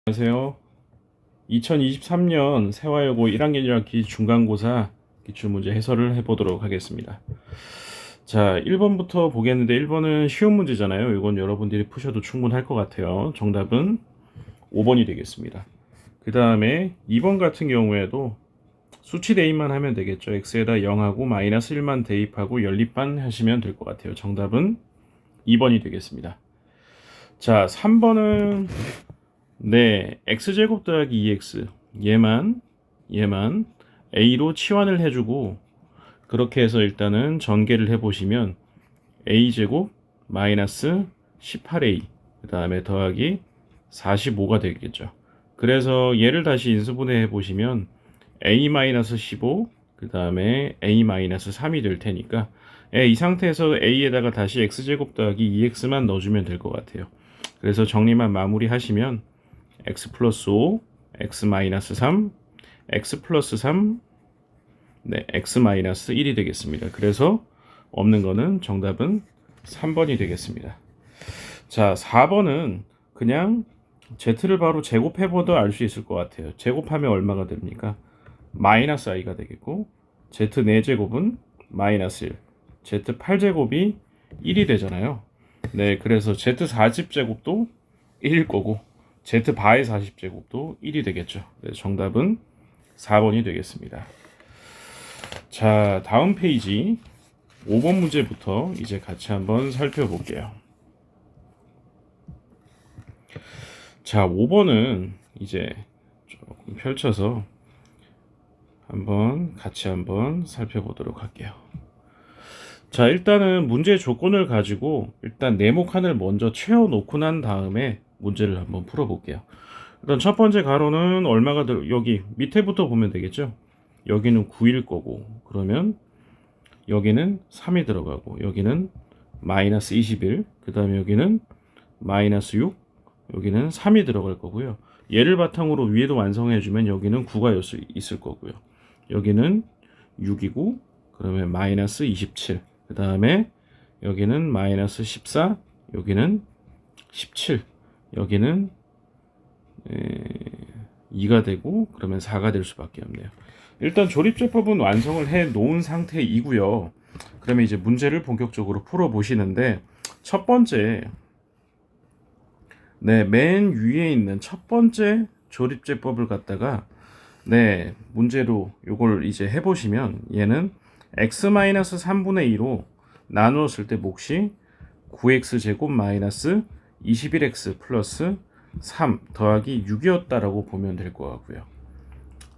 안녕하세요. 2023년 세화여고 1학년 1학기 중간고사 기출문제 해설을 해보도록 하겠습니다. 자, 1번부터 보겠는데 1번은 쉬운 문제잖아요. 이건 여러분들이 푸셔도 충분할 것 같아요. 정답은 5번이 되겠습니다. 그 다음에 2번 같은 경우에도 수치 대입만 하면 되겠죠. x에다 0하고 마이너스 1만 대입하고 연립반 하시면 될 것 같아요. 정답은 2번이 되겠습니다. 자, 3번은 x제곱 더하기 2x 얘만 a로 치환을 해주고 그렇게 해서 일단은 전개를 해보시면 a제곱 마이너스 18a 그 다음에 더하기 45가 되겠죠. 그래서 얘를 다시 인수분해 해보시면 a-15 그 다음에 a-3이 될 테니까 이 상태에서 a에다가 다시 x제곱 더하기 2x만 넣어주면 될 것 같아요. 그래서 정리만 마무리 하시면 x 플러스 5, x 마이너스 3, x 플러스 3, x 마이너스 1이 되겠습니다. 그래서 없는 거는 정답은 3번이 되겠습니다. 자, 4번은 그냥 z를 바로 제곱해봐도 알 수 있을 것 같아요. 제곱하면 얼마가 됩니까? 마이너스 i가 되겠고 z 4제곱은 마이너스 1, z 8제곱이 1이 되잖아요. 네, 그래서 z 40제곱도 1일 거고 z 바의 40제곱도 1이 되겠죠. 네, 정답은 4번이 되겠습니다. 자, 다음 페이지 5번 문제부터 이제 같이 한번 살펴볼게요. 자, 5번은 이제 조금 펼쳐서 같이 한번 살펴보도록 할게요. 자, 일단은 문제 조건을 가지고 일단 네모 칸을 먼저 채워놓고 난 다음에 문제를 한번 풀어볼게요. 일단 첫 번째 가로는 얼마가 여기 밑에부터 보면 되겠죠. 여기는 9일 거고 그러면 여기는 3이 들어가고 여기는 마이너스 21, 그 다음에 여기는 마이너스 6, 여기는 3이 들어갈 거고요. 얘를 바탕으로 위에도 완성해주면 여기는 9가 있을 거고요. 여기는 6이고 그러면 마이너스 27, 그 다음에 여기는 마이너스 14, 여기는 17, 여기는 2가 되고 그러면 4가 될 수밖에 없네요. 일단 조립제법은 완성을 해 놓은 상태이고요. 그러면 이제 문제를 본격적으로 풀어 보시는데 첫 번째 맨 위에 있는 첫 번째 조립제법을 갖다가 문제로 요걸 이제 해 보시면 얘는 x-3분의 2로 나누었을 때 몫이 9x 제곱 마이너스 21x 플러스 3 더하기 6이었다라고 보면 될 것 같고요.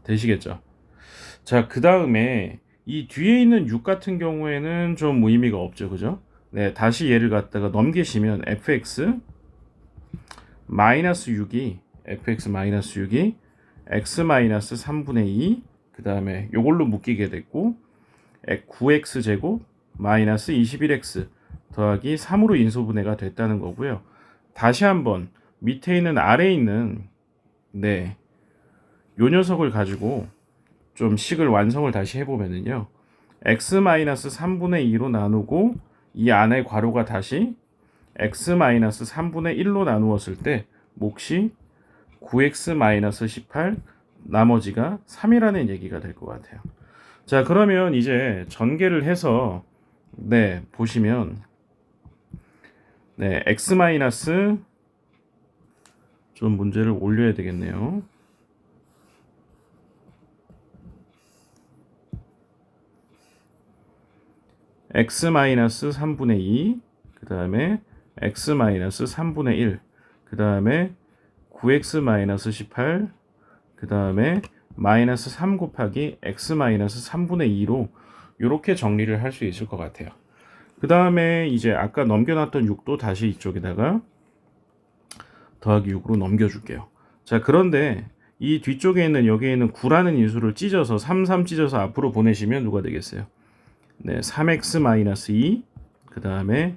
되시겠죠? 자, 그 다음에 이 뒤에 있는 6 같은 경우에는 좀 의미가 없죠, 그죠? 네, 다시 얘를 갖다가 넘기시면 fx 마이너스 6이 x 마이너스 3분의 2, 그 다음에 요걸로 묶이게 됐고 9x 제곱 마이너스 21x 더하기 3으로 인수분해가 됐다는 거고요. 다시 한번 밑에 있는 아래에 있는 요 녀석을 가지고 좀 식을 완성을 다시 해보면은요, x-3분의 2로 나누고 이 안에 괄호가 다시 x-3분의 1로 나누었을 때 몫이 9x-18 나머지가 3이라는 얘기가 될 것 같아요. 자, 그러면 이제 전개를 해서 보시면 x 마이너스 좀 문제를 올려야 되겠네요. x-3분의 2, 그 다음에 x-3분의 1, 그 다음에 9x-18, 그 다음에 마이너스 3 곱하기 x-3분의 2로 이렇게 정리를 할 수 있을 것 같아요. 그 다음에 이제 아까 넘겨놨던 6도 다시 이쪽에다가 더하기 6으로 넘겨줄게요. 자, 그런데 이 뒤쪽에 있는 여기에 있는 9라는 인수를 찢어서 3 찢어서 앞으로 보내시면 누가 되겠어요? 3x-2, 그 다음에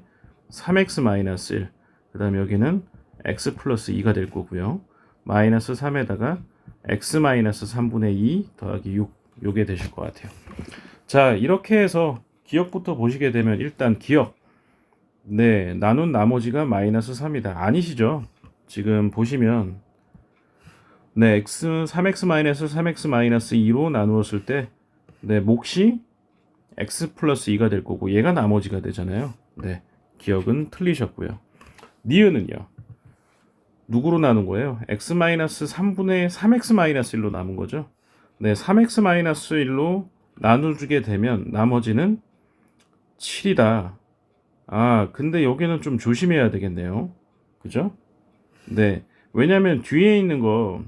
3x-1, 그 다음에 여기는 x 플러스 2가 될 거고요. 마이너스 3에다가 x-3분의 2 더하기 6, 요게 되실 것 같아요. 자, 이렇게 해서 기억부터 보시게 되면 일단 기억 나눈 나머지가 마이너스 3이다. 아니시죠? 지금 보시면 네, x 3x-2로 나누었을 때 네, 몫이 x 플러스 2가 될 거고 얘가 나머지가 되잖아요. 네, 기억은 틀리셨고요. 니은은요. 누구로 나눈 거예요? x-3분의 3x-1로 남은 거죠. 네, 3x-1로 나눠주게 되면 나머지는 7이다. 아, 근데 여기는 좀 조심해야 되겠네요. 그죠? 네. 왜냐면 뒤에 있는 거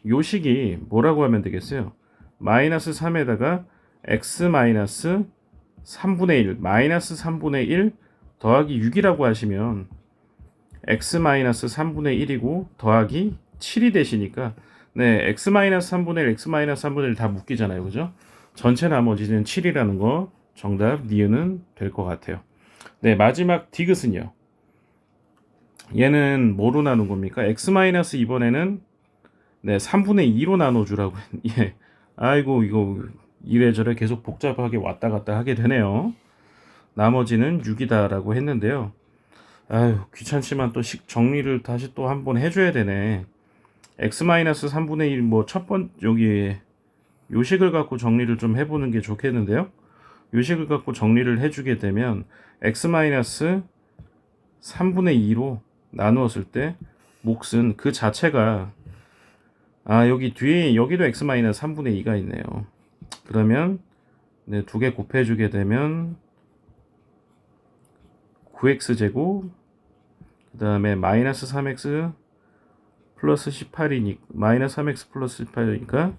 요식이 뭐라고 하면 되겠어요? 마이너스 3에다가 x 마이너스 3분의 1, 마이너스 3분의 1 더하기 6이라고 하시면 x 마이너스 3분의 1이고 더하기 7이 되시니까 네, x 마이너스 3분의 1, x 마이너스 3분의 1 다 묶이잖아요. 그죠? 전체 나머지는 7이라는 거 정답 니은은 될 것 같아요. 네, 마지막 디귿은요. 얘는 뭐로 나눈 겁니까? x 마이너스 이번에는 네, 3분의 2로 나눠주라고. 예. 아이고, 이거 이래저래 계속 복잡하게 왔다 갔다 하게 되네요. 나머지는 6이다라고 했는데요. 아유, 귀찮지만 또 정리를 다시 또 한번 해줘야 되네. x-3분의 1, 뭐, 여기, 요식을 갖고 정리를 좀 해보는 게 좋겠는데요. 요식을 갖고 정리를 해주게 되면, x-3분의 2로 나누었을 때, 몫은 그 자체가, 아, 여기 뒤에, 여기도 x-3분의 2가 있네요. 그러면, 네, 두 개 곱해주게 되면, 9x제곱, 그 다음에 마이너스 3x 플러스 18이니까 마이너스 3x 플러스 18이니까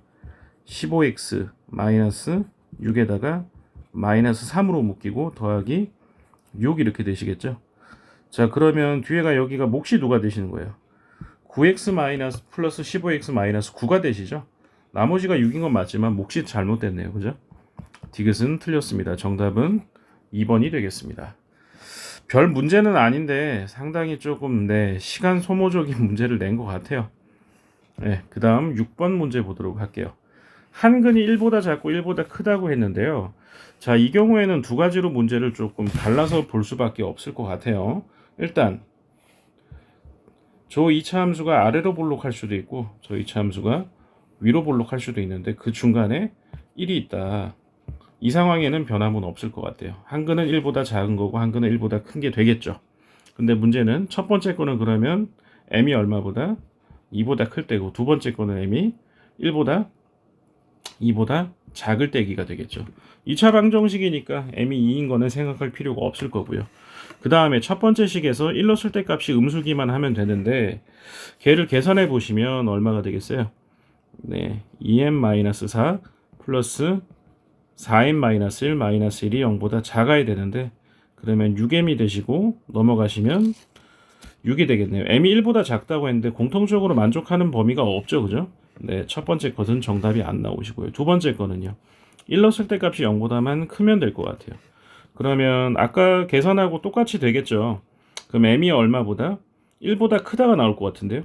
15x 마이너스 6에다가 마이너스 3으로 묶이고 더하기 6 이렇게 되시겠죠. 자, 그러면 뒤에가 여기가 몫이 누가 되시는 거예요? 9x 마이너스 플러스 15x 마이너스 9가 되시죠. 나머지가 6인 건 맞지만 몫이 잘못됐네요. 그죠? 디귿은 틀렸습니다. 정답은 2번이 되겠습니다. 별 문제는 아닌데 상당히 조금 네, 시간 소모적인 문제를 낸 것 같아요. 네, 그 다음 6번 문제 보도록 할게요. 한근이 1보다 작고 1보다 크다고 했는데요. 자, 이 경우에는 두 가지로 문제를 조금 갈라서 볼 수밖에 없을 것 같아요. 일단 저 2차 함수가 아래로 볼록할 수도 있고 저 2차 함수가 위로 볼록할 수도 있는데 그 중간에 1이 있다. 이 상황에는 변함은 없을 것 같아요. 한근은 1보다 작은 거고 한근은 1보다 큰 게 되겠죠. 근데 문제는 첫 번째 거는 그러면 m이 얼마보다 2보다 클 때고 두 번째 거는 m이 1보다 2보다 작을 때기가 되겠죠. 2차 방정식이니까 m이 2인 거는 생각할 필요가 없을 거고요. 그 다음에 첫 번째 식에서 1로 쓸 때 값이 음수기만 하면 되는데 걔를 계산해 보시면 얼마가 되겠어요? 네, 2m-4 플러스 4m-1 마이너스 1이 0보다 작아야 되는데 그러면 6m이 되시고 넘어가시면 6이 되겠네요. m이 1보다 작다고 했는데 공통적으로 만족하는 범위가 없죠. 그죠? 네, 첫 번째 것은 정답이 안 나오시고요. 두 번째 거는요. 1 넣었을 때 값이 0보다만 크면 될 것 같아요. 그러면 아까 계산하고 똑같이 되겠죠. 그럼 m이 얼마보다 1보다 크다가 나올 것 같은데요.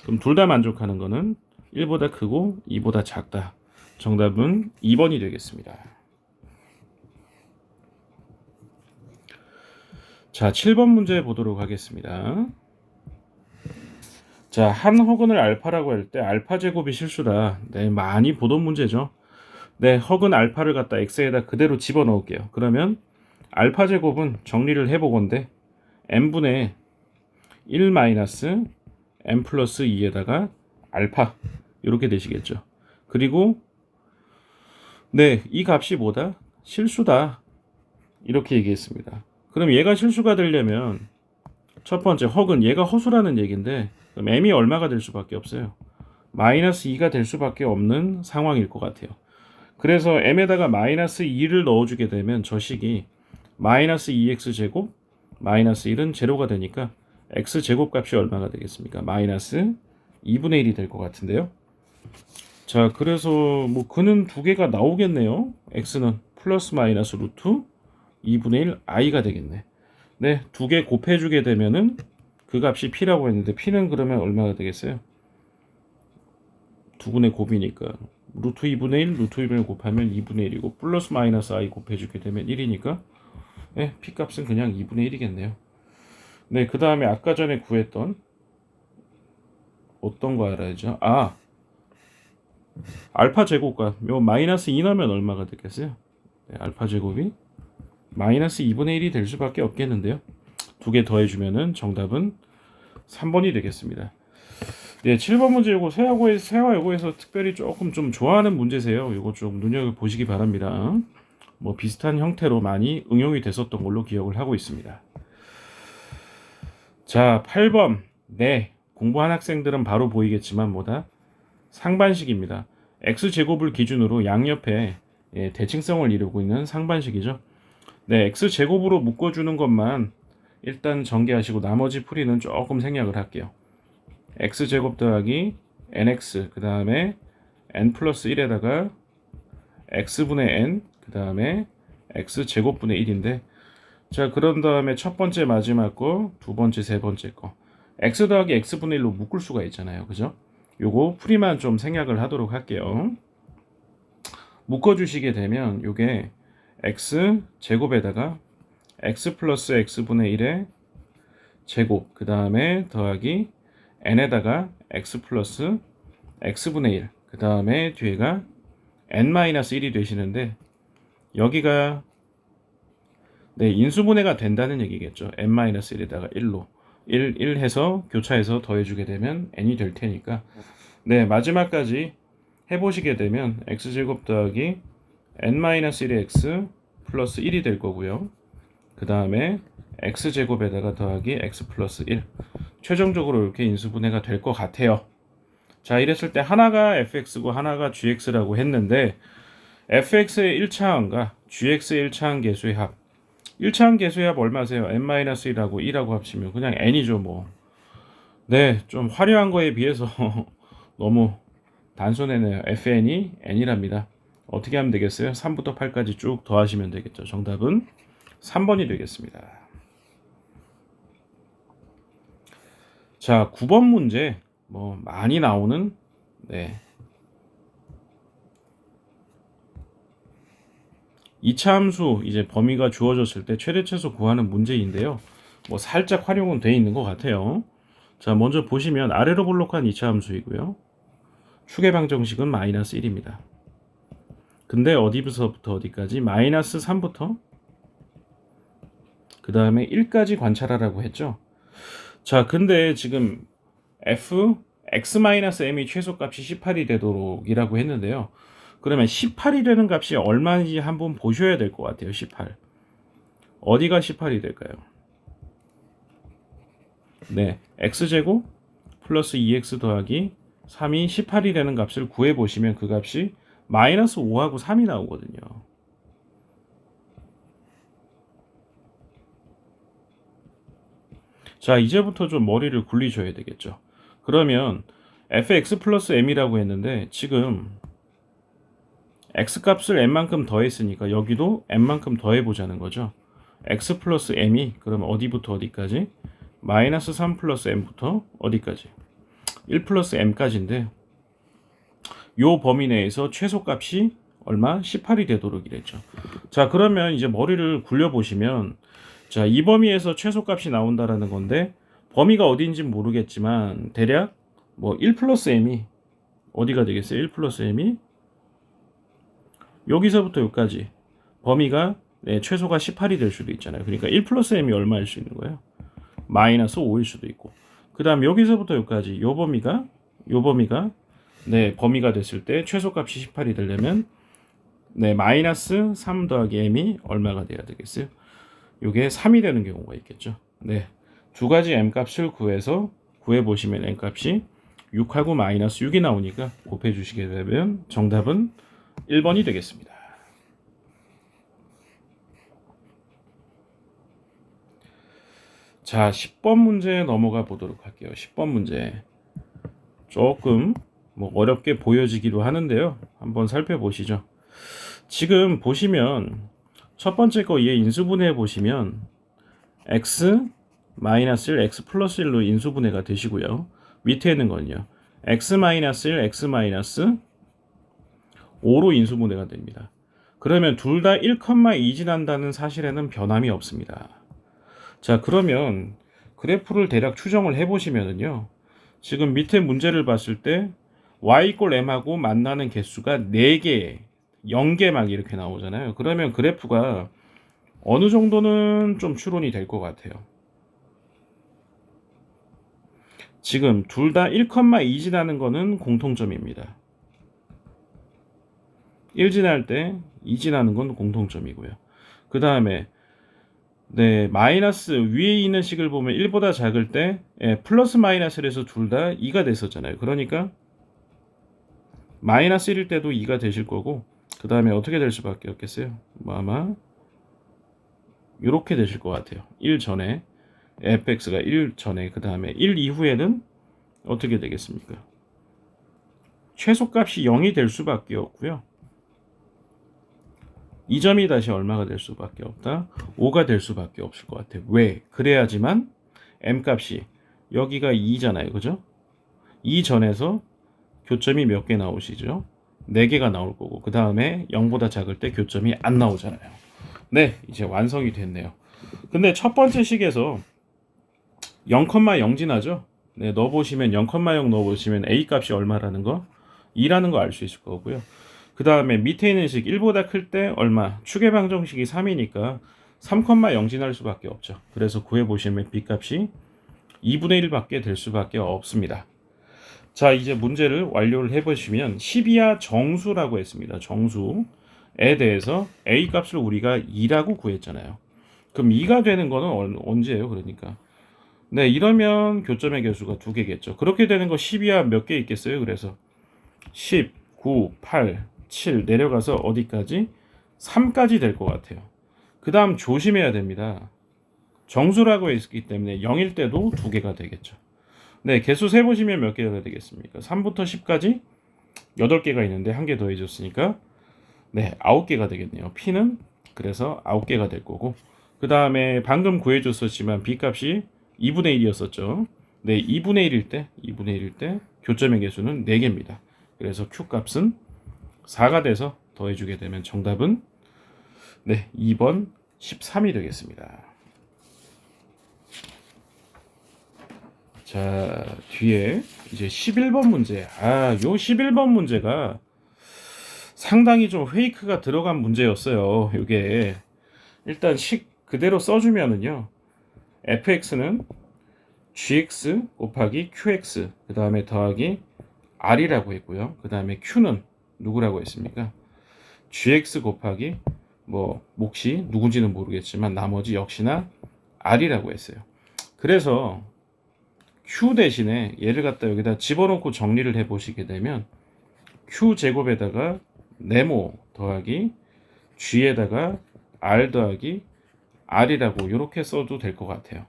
그럼 둘 다 만족하는 거는 1보다 크고 2보다 작다. 정답은 2번이 되겠습니다. 자, 7번 문제 보도록 하겠습니다. 자, 한 허근을 알파라고 할 때 알파 제곱이 실수다. 네, 많이 보던 문제죠. 네, 허근 알파를 갖다 x에다 그대로 집어넣을게요. 그러면 알파 제곱은 정리를 해보건데 n분의 1 마이너스 n 플러스 2에다가 알파 이렇게 되시겠죠. 그리고 네, 이 값이 뭐다? 실수다. 이렇게 얘기했습니다. 그럼 얘가 실수가 되려면 첫 번째 허근 얘가 허수라는 얘기인데 그럼 m이 얼마가 될 수밖에 없어요. 마이너스 2가 될 수밖에 없는 상황일 것 같아요. 그래서 m에다가 마이너스 2를 넣어주게 되면 저 식이 마이너스 2x 제곱 마이너스 1은 제로가 되니까 x 제곱 값이 얼마가 되겠습니까? 마이너스 2분의 1이 될 것 같은데요. 자, 그래서 뭐 그는 두 개가 나오겠네요. x는 플러스 마이너스 루트 2분의 1 i가 되겠네. 네, 두 개 곱해주게 되면은 그 값이 p라고 했는데 p는 그러면 얼마가 되겠어요? 두 분의 곱이니까 루트 2분의 1, 루트 2분의 1 곱하면 2분의 1이고 플러스 마이너스 i 곱해주게 되면 1이니까 네, p 값은 그냥 2분의 1이겠네요. 네, 그 다음에 아까 전에 구했던 어떤 거 알아야죠? 아, 알파 제곱과 요 마이너스 2 넣으면 얼마가 되겠어요? 네, 알파 제곱이 마이너스 2분의 1이 될 수밖에 없겠는데요. 두 개 더해주면은 정답은 3번이 되겠습니다. 네, 7번 문제 요거 세화여고에서 특별히 조금 좀 좋아하는 문제세요. 요거 좀 눈여겨보시기 바랍니다. 뭐 비슷한 형태로 많이 응용이 됐었던 걸로 기억을 하고 있습니다. 자, 8번. 네, 공부한 학생들은 바로 보이겠지만 뭐다? 상반식입니다. x제곱을 기준으로 양옆에 대칭성을 이루고 있는 상반식이죠. 네, x제곱으로 묶어주는 것만 일단 전개하시고 나머지 풀이는 조금 생략을 할게요. x제곱 더하기 nx 그 다음에 n 플러스 1에다가 x분의 n 그 다음에 x제곱분의 1인데 자 그런 다음에 첫 번째 마지막 거 두 번째 세 번째 거 x 더하기 x분의 1로 묶을 수가 있잖아요. 그죠? 요거 풀이만 좀 생략을 하도록 할게요. 묶어주시게 되면 요게 x 제곱에다가 x 플러스 x분의 1의 제곱 그 다음에 더하기 n에다가 x 플러스 x분의 1 그 다음에 뒤에가 n-1이 되시는데 여기가 네, 인수분해가 된다는 얘기겠죠. n-1에다가 1로 1 해서 교차해서 더해주게 되면 n이 될 테니까 네 마지막까지 해보시게 되면 x제곱 더하기 n-1의 x 플러스 1이 될 거고요. 그 다음에 x제곱에다가 더하기 x 플러스 1 최종적으로 이렇게 인수분해가 될 것 같아요. 자 이랬을 때 하나가 fx고 하나가 gx라고 했는데 fx의 1차항과 gx의 1차항 계수의 합 1차항 계수의 합 얼마세요? n-1하고 2라고 합치면 그냥 n이죠 뭐. 네, 좀 화려한 거에 비해서 너무 단순해네요. fn이 n이랍니다. 어떻게 하면 되겠어요? 3부터 8까지 쭉 더하시면 되겠죠. 정답은 3번이 되겠습니다. 자, 9번 문제 뭐 많이 나오는 네. 2차 함수 이제 범위가 주어졌을 때 최대최소 구하는 문제인데요. 뭐 살짝 활용은 돼 있는 것 같아요. 자, 먼저 보시면 아래로 볼록한 2차 함수이고요. 축의 방정식은 마이너스 1입니다. 근데 어디서부터 어디까지? 마이너스 3부터 그 다음에 1까지 관찰하라고 했죠. 자, 근데 지금 f x-m이 최소값이 18이 되도록 이라고 했는데요. 그러면 18이 되는 값이 얼마인지 한번 보셔야 될 것 같아요. 18 어디가 18이 될까요? 네, x제곱 플러스 2x 더하기 3이 18이 되는 값을 구해보시면 그 값이 마이너스 5하고 3이 나오거든요. 자 이제부터 좀 머리를 굴리셔야 되겠죠. 그러면 fx 플러스 m이라고 했는데 지금 x값을 n만큼 더했으니까 여기도 n만큼 더해보자는 거죠. x 플러스 m이 그럼 어디부터 어디까지? 마이너스 3 플러스 m부터 어디까지? 1 플러스 m까지인데 요 범위 내에서 최소값이 얼마? 18이 되도록 이랬죠. 자 그러면 이제 머리를 굴려보시면 자 이 범위에서 최소값이 나온다라는 건데 범위가 어딘지 모르겠지만 대략 뭐 1 플러스 m이 어디가 되겠어요? 1 플러스 m이 여기서부터 여기까지 범위가 네, 최소가 18이 될 수도 있잖아요. 그러니까 1 플러스 m이 얼마일 수 있는 거예요? 마이너스 5일 수도 있고 그 다음 여기서부터 여기까지 요 범위가 네 범위가 됐을 때 최소값이 18이 되려면 네 마이너스 3 더하기 m이 얼마가 돼야 되겠어요? 요게 3이 되는 경우가 있겠죠. 네, 두 가지 m 값을 구해보시면 m 값이 6하고 마이너스 6이 나오니까 곱해주시게 되면 정답은 1번이 되겠습니다. 자, 10번 문제 넘어가 보도록 할게요. 10번 문제 조금 뭐 어렵게 보여지기도 하는데요. 한번 살펴보시죠. 지금 보시면 첫 번째 거 얘 인수분해 보시면 x 마이너스 1, x 플러스 1로 인수분해가 되시고요. 밑에 있는 건요. x 마이너스 1, x 마이너스 5로 인수분해가 됩니다. 그러면 둘 다 1,2 지난다는 사실에는 변함이 없습니다. 자 그러면 그래프를 대략 추정을 해보시면은요. 지금 밑에 문제를 봤을 때 y 이꼴 m하고 만나는 개수가 4개, 0개 막 이렇게 나오잖아요. 그러면 그래프가 어느 정도는 좀 추론이 될 것 같아요. 지금 둘 다 1,2 지나는 거는 공통점입니다. 1 지날 때 2 지나는 건 공통점이고요. 그 다음에 네, 마이너스 위에 있는 식을 보면 1보다 작을 때 플러스 마이너스를 해서 둘 다 2가 됐었잖아요. 그러니까 마이너스 1일 때도 2가 되실 거고, 그 다음에 어떻게 될 수밖에 없겠어요? 뭐 아마 이렇게 되실 것 같아요. 1 전에 fx가 1 전에, 그 다음에 1 이후에는 어떻게 되겠습니까? 최소값이 0이 될 수밖에 없고요. 이 점이 다시 얼마가 될 수밖에 없다? 5가 될 수밖에 없을 것 같아요. 왜? 그래야지만 m값이 여기가 2잖아요. 그죠? 2 전에서 교점이 몇 개 나오시죠? 4개가 나올 거고, 그 다음에 0보다 작을 때 교점이 안 나오잖아요. 네, 이제 완성이 됐네요. 근데 첫 번째 식에서 0,0 지나죠? 네, 넣어보시면 0,0 넣어보시면 a 값이 얼마라는 거, 2라는 거 알 수 있을 거고요. 그 다음에 밑에 있는 식 1보다 클 때 얼마? 추계 방정식이 3이니까 3,0 지날 수밖에 없죠. 그래서 구해보시면 b 값이 2분의 1밖에 될 수밖에 없습니다. 자, 이제 문제를 완료를 해보시면 12하 정수라고 했습니다. 정수에 대해서 a 값을 우리가 2라고 구했잖아요. 그럼 2가 되는 거는 언제예요? 그러니까 네, 이러면 교점의 개수가 2개겠죠. 그렇게 되는 거 12하 몇 개 있겠어요? 그래서 10, 9, 8, 7 내려가서 어디까지? 3까지 될 것 같아요. 그 다음 조심해야 됩니다. 정수라고 했기 때문에 0일 때도 2개가 되겠죠. 네, 개수 세보시면 몇 개가 되겠습니까? 3부터 10까지 8개가 있는데 1개 더해줬으니까 네, 9개가 되겠네요. P는 그래서 9개가 될 거고, 그 다음에 방금 구해줬었지만 B값이 2분의 1이었었죠. 네, 2분의 1일 때 교점의 개수는 4개입니다. 그래서 Q값은 4가 돼서 더해주게 되면 정답은 네, 2번 13이 되겠습니다. 자, 뒤에 이제 11번 문제. 요 11번 문제가 상당히 좀 페이크가 들어간 문제였어요. 이게 일단 식 그대로 써주면은요, fx는 gx 곱하기 qx, 그 다음에 더하기 r이라고 했고요. 그 다음에 q는 누구라고 했습니까? gx 곱하기 뭐 몫이 누군지는 모르겠지만 나머지 역시나 r이라고 했어요. 그래서 q 대신에 얘를 갖다 여기다 집어넣고 정리를 해보시게 되면 q 제곱에다가 네모 더하기 g에다가 r 더하기 r이라고 이렇게 써도 될 것 같아요.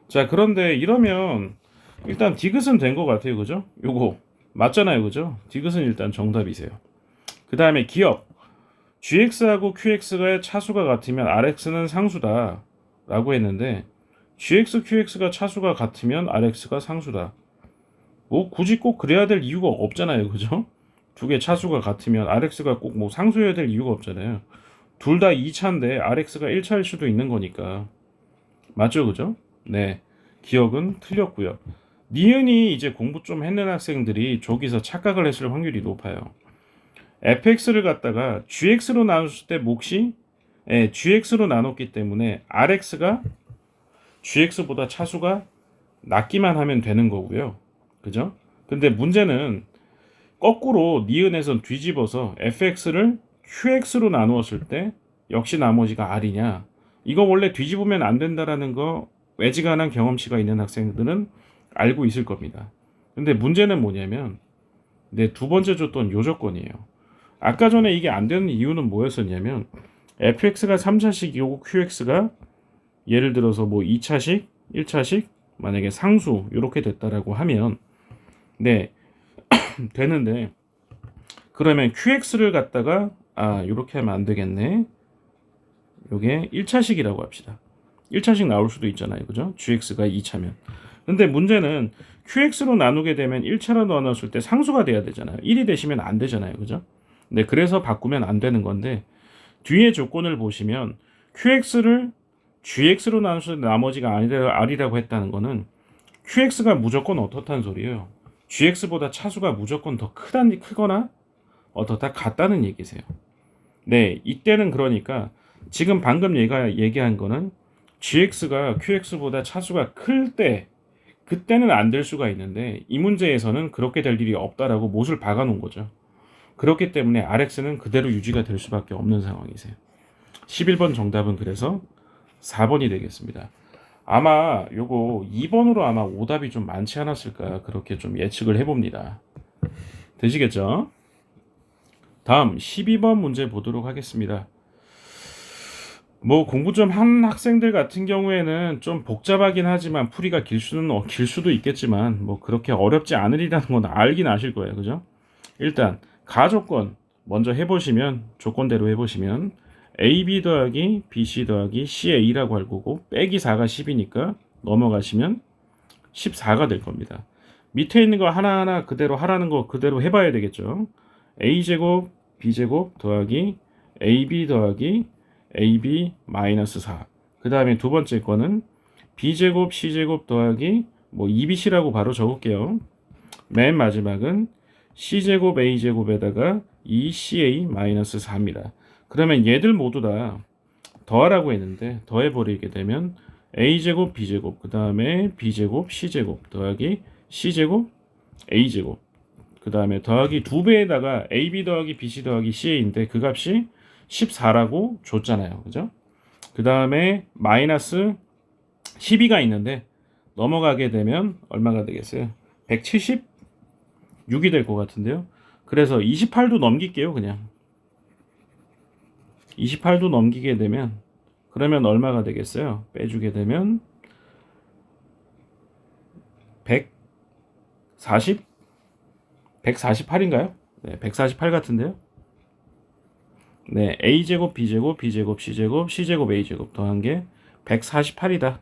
자, 그런데 이러면 일단 디귿은 된 것 같아요. 그죠? 요거 맞잖아요. 그죠? 디귿은 일단 정답이세요. 그 다음에 기억 gx하고 qx가 차수가 같으면 rx는 상수다 라고 했는데, gx, qx가 차수가 같으면 rx가 상수다. 뭐 굳이 꼭 그래야 될 이유가 없잖아요. 그죠? 두 개 차수가 같으면 rx가 꼭 뭐 상수여야 될 이유가 없잖아요. 둘 다 2차인데 rx가 1차일 수도 있는 거니까. 맞죠? 그죠? 네. 기억은 틀렸고요. 니은이 이제 공부 좀 했는 학생들이 저기서 착각을 했을 확률이 높아요. fx를 갖다가 gx로 나눴을 때 몫이 gx로 나눴기 때문에 rx가 gx보다 차수가 낮기만 하면 되는 거고요. 그죠? 근데 문제는 거꾸로 니은에선 뒤집어서 fx를 qx로 나누었을 때 역시 나머지가 r이냐, 이거 원래 뒤집으면 안 된다라는 거 외지간한 경험치가 있는 학생들은 알고 있을 겁니다. 근데 문제는 뭐냐면 내 두 번째 줬던 요 조건이에요. 아까 전에 이게 안 되는 이유는 뭐였었냐면 fx가 3차식이고 qx가 예를 들어서 뭐 2차식, 1차식 만약에 상수 이렇게 됐다라고 하면 네 되는데, 그러면 qx를 갖다가 이렇게 하면 안 되겠네. 요게 1차식이라고 합시다. 1차식 나올 수도 있잖아요. 그죠? gx가 2차면. 근데 문제는 qx로 나누게 되면 1차로 나눴을 때 상수가 돼야 되잖아요. 1이 되시면 안 되잖아요. 그죠? 네, 그래서 바꾸면 안 되는 건데, 뒤에 조건을 보시면 qx를 gx로 나눴을 때 나머지가 r이라고 했다는 거는 qx가 무조건 어떻다는 소리예요. gx보다 차수가 무조건 더 크거나 어떻다 같다는 얘기세요. 네, 이때는 그러니까 지금 방금 얘기한 거는 gx가 qx보다 차수가 클 때 그때는 안 될 수가 있는데 이 문제에서는 그렇게 될 일이 없다라고 못을 박아 놓은 거죠. 그렇기 때문에 rx는 그대로 유지가 될 수밖에 없는 상황이세요. 11번 정답은 그래서 4번이 되겠습니다. 아마 요거 2번으로 아마 오답이 좀 많지 않았을까 그렇게 좀 예측을 해봅니다. 되시겠죠? 다음 12번 문제 보도록 하겠습니다. 뭐 공부 좀 한 학생들 같은 경우에는 좀 복잡하긴 하지만 풀이가 길 수도 있겠지만 뭐 그렇게 어렵지 않으리라는 건 알긴 아실 거예요. 그죠? 일단 가조건 먼저 해보시면 조건대로 해보시면 AB 더하기 BC 더하기 CA라고 할 거고 빼기 4가 10이니까 넘어가시면 14가 될 겁니다. 밑에 있는 거 하나하나 그대로 하라는 거 그대로 해봐야 되겠죠. A제곱 B제곱 더하기 AB 더하기 AB 마이너스 4. 그 다음에 두 번째 거는 B제곱 C제곱 더하기 뭐 2BC라고 바로 적을게요. 맨 마지막은 C제곱 A제곱에다가 2CA 마이너스 4입니다. 그러면 얘들 모두 다 더하라고 했는데 더해버리게 되면 A제곱 B제곱 그 다음에 B제곱 C제곱 더하기 C제곱 A제곱 그 다음에 더하기 2배에다가 AB 더하기 BC 더하기 CA인데 그 값이 14라고 줬잖아요. 그죠? 그 다음에 마이너스 12가 있는데 넘어가게 되면 얼마가 되겠어요? 176이 될 것 같은데요. 그래서 28도 넘길게요. 그냥 28도 넘기게 되면 그러면 얼마가 되겠어요? 빼주게 되면 140? 148인가요? 네, 148 같은데요. 네, A제곱, B제곱, B제곱, C제곱, C제곱, A제곱 더한 게 148이다.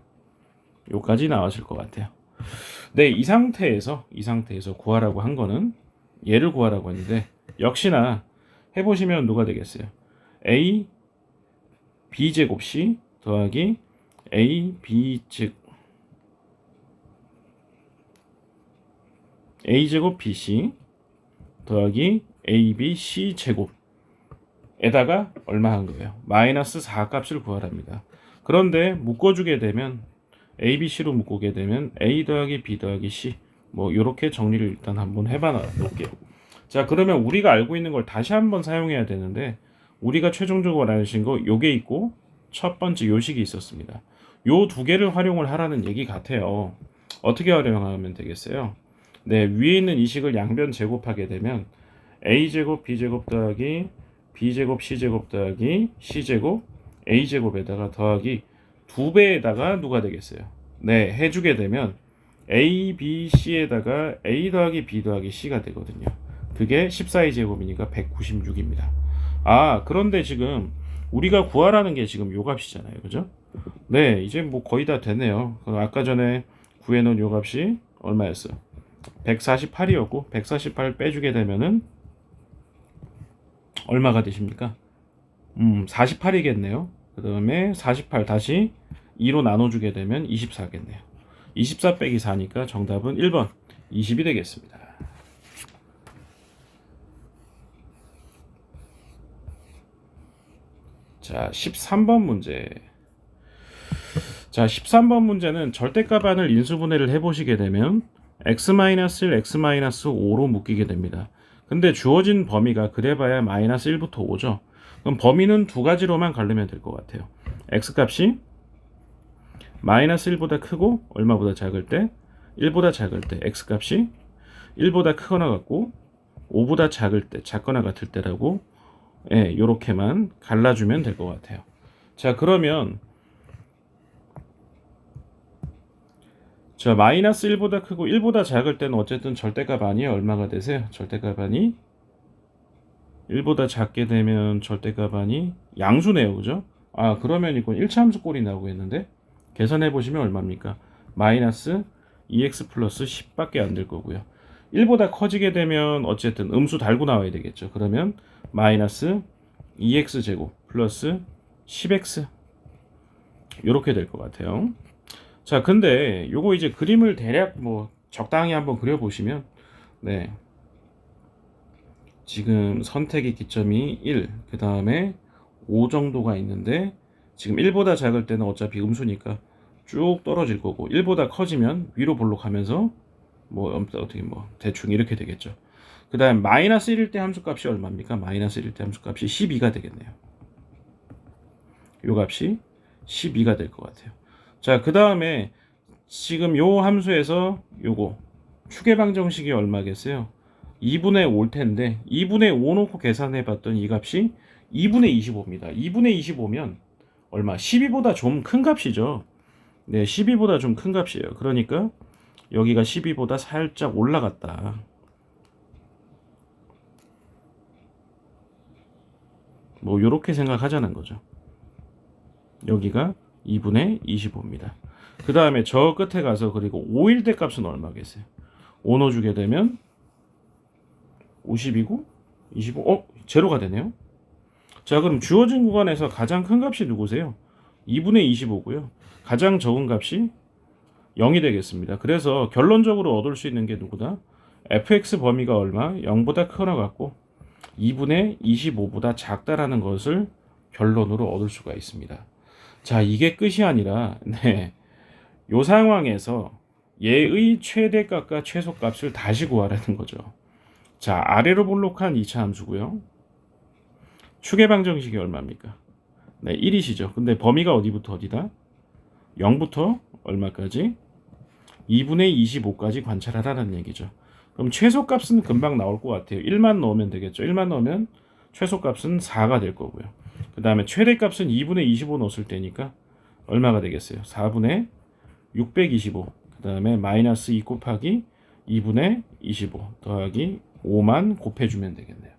요까지 나왔을 것 같아요. 네, 이 상태에서 구하라고 한 거는 얘를 구하라고 했는데 역시나 해보시면 누가 되겠어요? A, B제곱 C 더하기 A, B 즉 A제곱 BC 더하기 AB C 제곱에다가 얼마 한 거예요? 마이너스 4 값을 구하랍니다. 그런데 묶어주게 되면 ABC로 묶게 되면 A 더하기 B 더하기 C 뭐 이렇게 정리를 일단 한번 해봐 놓을게요. 자, 그러면 우리가 알고 있는 걸 다시 한번 사용해야 되는데 우리가 최종적으로 알려진 거 요게 있고 첫 번째 요식이 있었습니다. 요 두 개를 활용을 하라는 얘기 같아요. 어떻게 활용하면 되겠어요? 네, 위에 있는 이 식을 양변 제곱하게 되면 A제곱 B제곱 더하기 B제곱 C제곱 더하기 C제곱 A제곱에다가 더하기 2배에다가 누가 되겠어요? 네, 해주게 되면 A, B, C에다가 A 더하기 B 더하기 C가 되거든요. 그게 14의 제곱이니까 196입니다. 아, 그런데 지금 우리가 구하라는 게 지금 요 값이잖아요. 그죠? 네, 이제 뭐 거의 다 됐네요. 아까 전에 구해놓은 요 값이 얼마였어? 148이었고 148 빼주게 되면은 얼마가 되십니까? 48이겠네요. 그 다음에 48 다시 2로 나눠주게 되면 24겠네요. 24 빼기 4니까 정답은 1번 20이 되겠습니다. 자, 13번 문제. 자, 13번 문제는 절대값안을 인수분해를 해보시게 되면 x-1, x-5로 묶이게 됩니다. 근데 주어진 범위가 그래봐야 마이너스 1부터 5죠. 그럼 범위는 두 가지로만 가르면 될 것 같아요. x값이 마이너스 1보다 크고 얼마보다 작을 때 1보다 작을 때 x값이 1보다 크거나 같고 5보다 작거나 같을 때라고 예, 요렇게만 갈라주면 될 것 같아요. 자, 그러면 자, 마이너스 1보다 크고 1보다 작을 때는 어쨌든 절대값 아니에요. 얼마가 되세요? 절대값 아니 1보다 작게 되면 절대값 아니 양수네요. 그죠? 아, 그러면 이건 1차함수 꼴이 나오고 있는데 계산해 보시면 얼마입니까? 마이너스 2x 플러스 10밖에 안 될 거고요. 1보다 커지게 되면 어쨌든 음수 달고 나와야 되겠죠. 그러면 마이너스 2x 제곱 플러스 10x 이렇게 될 것 같아요. 자, 근데 요거 이제 그림을 대략 뭐 적당히 한번 그려보시면 네. 지금 선택의 기점이 1, 그 다음에 5 정도가 있는데 지금 1보다 작을 때는 어차피 음수니까 쭉 떨어질 거고 1보다 커지면 위로 볼록하면서 뭐 어떻게 뭐 대충 이렇게 되겠죠. 그 다음 마이너스 1일 때 함수값이 얼마입니까? 마이너스 1일 때 함수값이 12가 되겠네요. 요 값이 12가 될 것 같아요. 자, 그 다음에 지금 요 함수에서 요거 추계방정식이 얼마겠어요? 2분의 5일 텐데 2분의 5 놓고 계산해 봤더니 이 값이 2분의 25입니다. 2분의 25면 얼마? 12보다 좀 큰 값이죠. 네, 12보다 좀 큰 값이에요. 그러니까 여기가 12보다 살짝 올라갔다. 뭐 요렇게 생각하자는 거죠. 여기가 2분의 25입니다. 그 다음에 저 끝에 가서 그리고 5일 때 값은 얼마겠어요? 5 넣어주게 되면 50이고 25, 제로가 되네요. 자, 그럼 주어진 구간에서 가장 큰 값이 누구세요? 2분의 25고요. 가장 적은 값이 0이 되겠습니다. 그래서 결론적으로 얻을 수 있는 게 누구다? fx 범위가 얼마? 0보다 크거나 같고 2분의 25보다 작다라는 것을 결론으로 얻을 수가 있습니다. 자, 이게 끝이 아니라 요 상황에서 얘의 최대값과 최소값을 다시 구하라는 거죠. 자, 아래로 볼록한 2차 함수고요. 추계방정식이 얼마입니까? 네, 1이시죠. 근데 범위가 어디부터 어디다? 0부터 얼마까지? 2분의 25까지 관찰하라는 얘기죠. 그럼 최소값은 금방 나올 것 같아요. 1만 넣으면 되겠죠. 1만 넣으면 최소값은 4가 될 거고요. 그 다음에 최대값은 2분의 25 넣었을 때니까 얼마가 되겠어요? 4분의 625. 그 다음에 마이너스 2 곱하기 2분의 25 더하기 5만 곱해주면 되겠네요.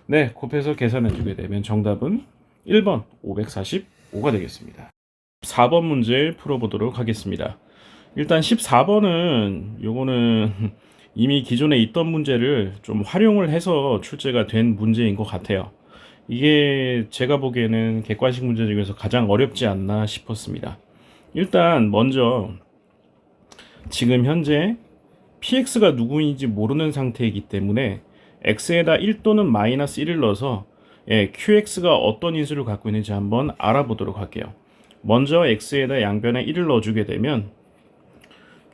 네, 곱해서 계산해주게 되면 정답은 1번 545가 되겠습니다. 4번 문제 풀어보도록 하겠습니다. 일단 14번은 요거는 이미 기존에 있던 문제를 좀 활용을 해서 출제가 된 문제인 것 같아요. 이게 제가 보기에는 객관식 문제 중에서 가장 어렵지 않나 싶었습니다. 일단 먼저 지금 현재 px가 누구인지 모르는 상태이기 때문에 x에다 1 또는 마이너스 1을 넣어서 qx가 어떤 인수를 갖고 있는지 한번 알아보도록 할게요. 먼저 x에다 양변에 1을 넣어주게 되면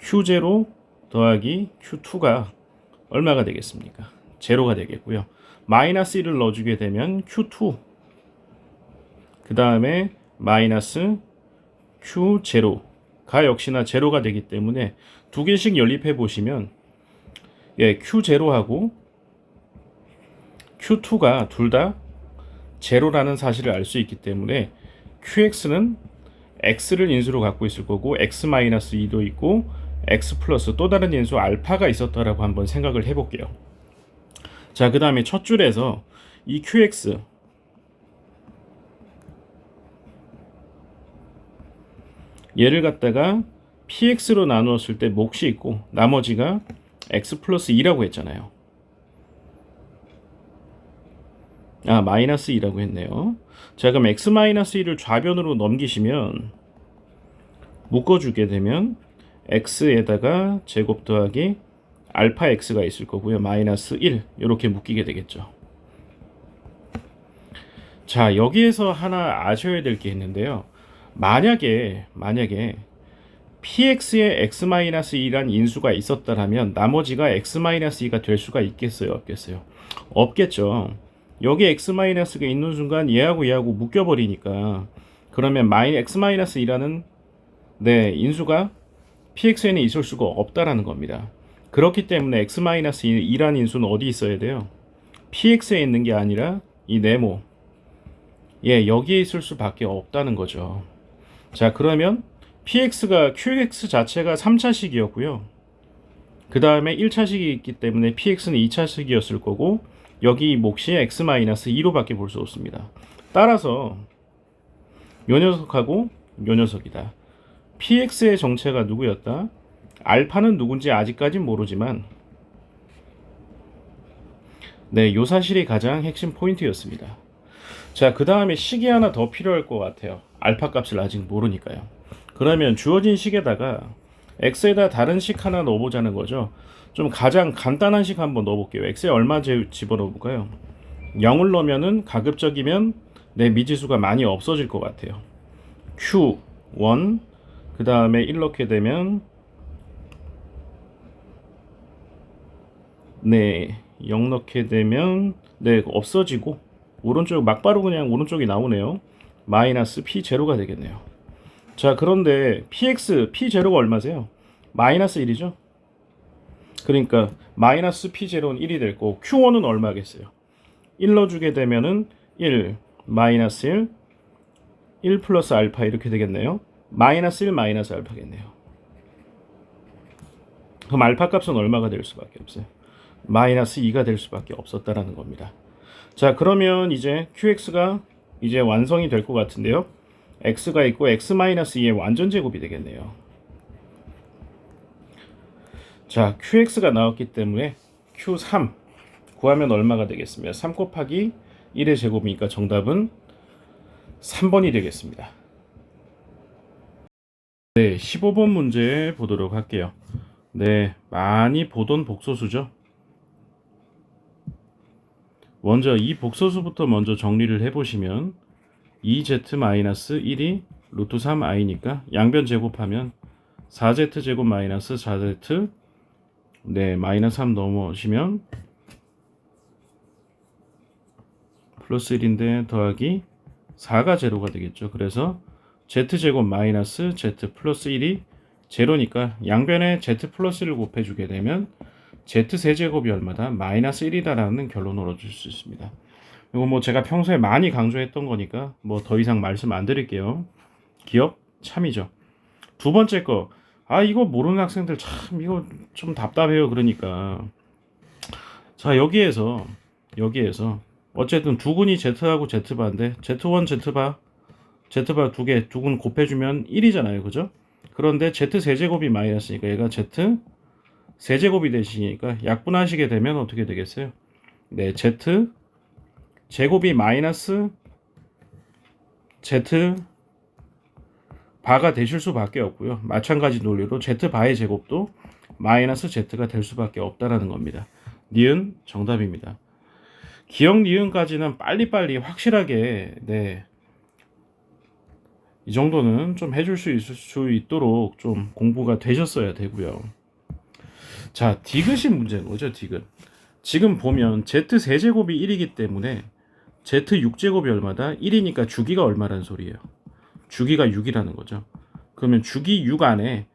q0 더하기 q2가 얼마가 되겠습니까? 제로가 되겠고요. 마이너스 1을 넣어주게 되면 q2 그 다음에 마이너스 q0가 역시나 제로가 되기 때문에 두 개씩 연립해 보시면 q0하고 q2가 둘 다 제로라는 사실을 알 수 있기 때문에 qx는 x를 인수로 갖고 있을 거고 x-2도 있고 x 플러스 또 다른 인수 알파가 있었다라고 한번 생각을 해볼게요. 자, 그 다음에 첫 줄에서 이 qx 얘를 갖다가 px로 나누었을 때 몫이 있고 나머지가 x 플러스 2라고 했잖아요. 마이너스 2라고 했네요. 자, 그럼 x 마이너스 2를 좌변으로 넘기시면 묶어주게 되면 x에다가 제곱 더하기 알파 x가 있을 거고요. 마이너스 1 이렇게 묶이게 되겠죠. 자, 여기에서 하나 아셔야 될 게 있는데요. 만약에 px에 x-2란 인수가 있었다면 나머지가 x-2가 될 수가 있겠어요? 없겠어요? 없겠죠. 여기 x-가 있는 순간 얘하고 묶여버리니까 그러면 x-2라는 인수가 px에는 있을 수가 없다라는 겁니다. 그렇기 때문에 x-2라는 인수는 어디 있어야 돼요? px에 있는 게 아니라 이 네모 여기에 있을 수밖에 없다는 거죠. 자, 그러면 px가 qx 자체가 3차식이었고요. 그 다음에 1차식이 있기 때문에 px는 2차식이었을 거고 여기 몫이 x-2로 밖에 볼 수 없습니다. 따라서 요 녀석하고 요 녀석이다. px의 정체가 누구였다? 알파는 누군지 아직까진 모르지만 요 사실이 가장 핵심 포인트였습니다. 자, 그 다음에 식이 하나 더 필요할 것 같아요. 알파 값을 아직 모르니까요. 그러면 주어진 식에다가 x에다 다른 식 하나 넣어보자는 거죠. 좀 가장 간단한 식 한번 넣어볼게요. x에 얼마 집어넣어볼까요? 0을 넣으면은 가급적이면 내 미지수가 많이 없어질 것 같아요. q1 그 다음에 1 넣게 되면 네, 0 넣게 되면 네, 없어지고 오른쪽 막바로 그냥 오른쪽이 나오네요. 마이너스 p0가 되겠네요. 자, 그런데 p0가 얼마세요? 마이너스 1이죠? 그러니까 마이너스 p0는 1이 될 거고 q1은 얼마겠어요? 1 넣어주게 되면은 1 마이너스 1 플러스 알파 이렇게 되겠네요. 마이너스 1 마이너스 알파겠네요. 그럼 알파 값은 얼마가 될 수밖에 없어요? 마이너스 2가 될 수밖에 없었다라는 겁니다. 자, 그러면 이제 qx가 이제 완성이 될 것 같은데요. x가 있고 x-2의 완전 제곱이 되겠네요. 자, qx가 나왔기 때문에 q3 구하면 얼마가 되겠습니까? 3 곱하기 1의 제곱이니까 정답은 3번이 되겠습니다. 네, 15번 문제 보도록 할게요. 네, 많이 보던 복소수죠. 먼저 이 복소수부터 먼저 정리를 해보시면 2z-1이 루트 3i니까 양변 제곱하면 4z 제곱 마이너스 4z 네, 마이너스 3 넘어오시면 플러스 1인데 더하기 4가 제로가 되겠죠. 그래서 z제곱 마이너스 z 플러스 1이 제로니까 양변에 z 플러스 1을 곱해주게 되면 z 세제곱이 얼마다? 마이너스 1이다라는 결론을 얻을 수 있습니다. 이거 뭐 제가 평소에 많이 강조했던 거니까 뭐 더 이상 말씀 안 드릴게요. 기억 참이죠. 두 번째 거, 이거 모르는 학생들 참 이거 좀 답답해요. 그러니까 자, 여기에서 어쨌든 두근이 z하고 z바인데 z1 z바 두근 곱해주면 1이잖아요. 그죠? 그런데 z 세제곱이 마이너스니까 얘가 z 세제곱이 되시니까 약분하시게 되면 어떻게 되겠어요? 네, z 제곱이 마이너스 z 바가 되실 수밖에 없고요. 마찬가지 논리로 z 바의 제곱도 마이너스 z가 될 수밖에 없다라는 겁니다. 니은 정답입니다. 기억 니은까지는 빨리빨리 확실하게 네, 이 정도는 좀 해줄 수 있도록 좀 공부가 되셨어야 되고요. 자, 디귿이 문제인 거죠. 디귿. 지금 보면 z 세제곱이 1이기 때문에 z 6제곱이 얼마다? 1이니까 주기가 얼마라는 소리예요. 주기가 6이라는 거죠. 그러면 주기 6 안에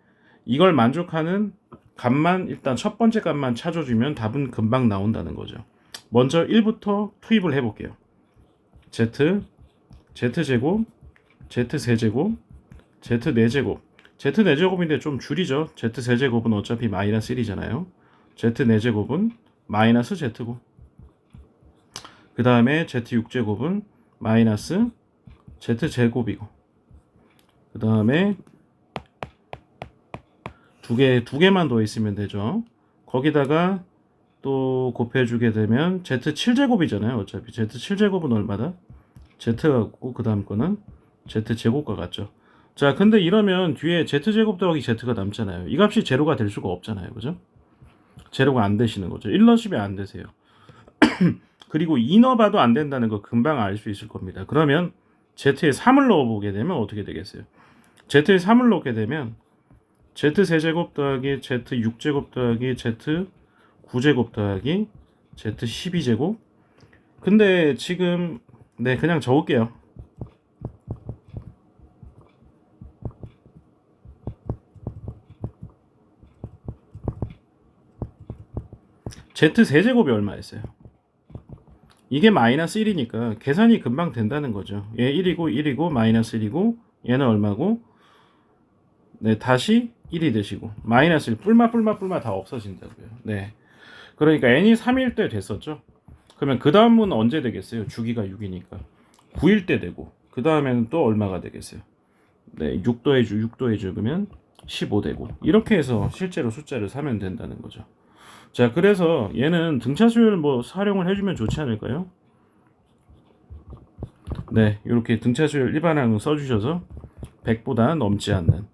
이걸 만족하는 값만 일단 첫 번째 값만 찾아주면 답은 금방 나온다는 거죠. 먼저 1부터 투입을 해볼게요. z제곱, z세제곱, z4제곱. z4제곱인데 좀 줄이죠. z4제곱은 어차피 마이너스 1이잖아요. z4제곱은 마이너스 z고 그 다음에 z6제곱은 마이너스 z제곱이고 그 다음에 두 개만 더 있으면 되죠. 거기다가 또 곱해주게 되면 z7제곱이잖아요. 어차피 z7제곱은 얼마다? z가 같고 그 다음 거는 z제곱과 같죠. 자, 근데 이러면 뒤에 z제곱 더하기 z가 남잖아요. 이 값이 제로가 될 수가 없잖아요. 그죠? 제로가 안 되시는 거죠. 1 넣으시면 안 되세요. 그리고 2 넣어봐도 안 된다는 거 금방 알 수 있을 겁니다. 그러면 z에 3을 넣어보게 되면 어떻게 되겠어요? z에 3을 넣게 되면 z4제곱 더하기 z6제곱 더하기 z9제곱 더하기 z12제곱. 근데 지금 네, 그냥 적을게요. z4제곱이 얼마였어요? 이게 마이너스 1이니까 계산이 금방 된다는 거죠. 얘 1이고 마이너스 1이고 얘는 얼마고? 네, 다시 1이 되시고 마이너스 1 뿔마 다 없어진다고요. 네, 그러니까 n이 3일 때 됐었죠. 그러면 그 다음은 언제 되겠어요? 주기가 6이니까 9일 때 되고 그 다음에는 또 얼마가 되겠어요? 네, 6 더해주면 15 되고 이렇게 해서 실제로 숫자를 사면 된다는 거죠. 자, 그래서 얘는 등차수열 뭐 활용을 해주면 좋지 않을까요? 네, 이렇게 등차수열 일반항 써주셔서 100보다 넘지 않는